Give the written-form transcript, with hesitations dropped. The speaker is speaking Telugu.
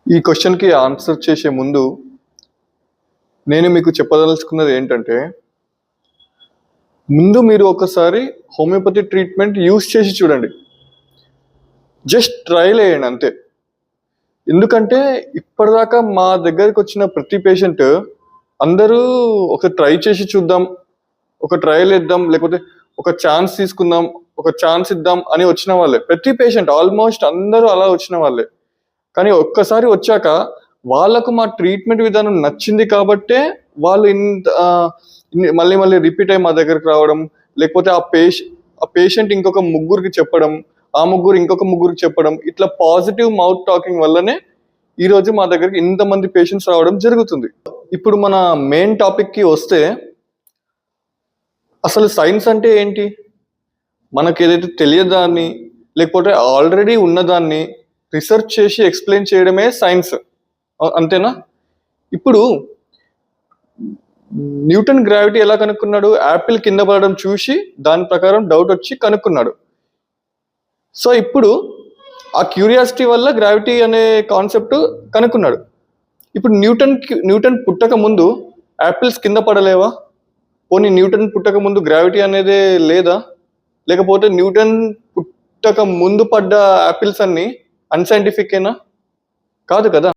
ఈ క్వశ్చన్కి ఆన్సర్ చేసే ముందు నేను మీకు చెప్పదలుచుకున్నది ఏంటంటే, ముందు మీరు ఒకసారి హోమియోపతి ట్రీట్మెంట్ యూస్ చేసి చూడండి. జస్ట్ ట్రైల్ వేయండి అంతే. ఎందుకంటే ఇప్పటిదాకా మా దగ్గరికి వచ్చిన ప్రతి పేషెంట్ అందరూ ఒక ట్రై చేసి చూద్దాం, ఒక ట్రయల్ ఇద్దాం, లేకపోతే ఒక ఛాన్స్ తీసుకుందాం, ఒక ఛాన్స్ ఇద్దాం అని వచ్చిన వాళ్ళే. ప్రతి పేషెంట్ ఆల్మోస్ట్ అందరూ అలా వచ్చిన వాళ్ళే. కానీ ఒక్కసారి వచ్చాక వాళ్ళకు మా ట్రీట్మెంట్ విధానం నచ్చింది కాబట్టే వాళ్ళు మళ్ళీ మళ్ళీ రిపీట్ అయ్యి మా దగ్గరికి రావడం, లేకపోతే ఆ పేషెంట్ ఇంకొక ముగ్గురికి చెప్పడం, ఆ ముగ్గురు ఇంకొక ముగ్గురికి చెప్పడం, ఇట్లా పాజిటివ్ మౌత్ టాకింగ్ వల్లనే ఈరోజు మా దగ్గరికి ఇంతమంది పేషెంట్స్ రావడం జరుగుతుంది. ఇప్పుడు మన మెయిన్ టాపిక్కి వస్తే, అసలు సైన్స్ అంటే ఏంటి? మనకు ఏదైతే తెలియదాన్ని, లేకపోతే ఆల్రెడీ ఉన్నదాన్ని రీసెర్చ్ చేసి ఎక్స్ప్లెయిన్ చేయడమే సైన్స్, అంతేనా? ఇప్పుడు న్యూటన్ గ్రావిటీ ఎలా కనుక్కున్నాడు? యాపిల్ కింద పడడం చూసి దాని ప్రకారం డౌట్ వచ్చి కనుక్కున్నాడు. సో ఇప్పుడు ఆ క్యూరియాసిటీ వల్ల గ్రావిటీ అనే కాన్సెప్ట్ కనుక్కున్నాడు. ఇప్పుడు న్యూటన్ పుట్టక ముందు యాపిల్స్ కింద పడలేవా? పోనీ న్యూటన్ పుట్టక ముందు గ్రావిటీ అనేది లేదా? లేకపోతే న్యూటన్ పుట్టక ముందు పడ్డ యాపిల్స్ అన్ని అన్సైంటిఫిక్ ఏనా? కాదు కదా.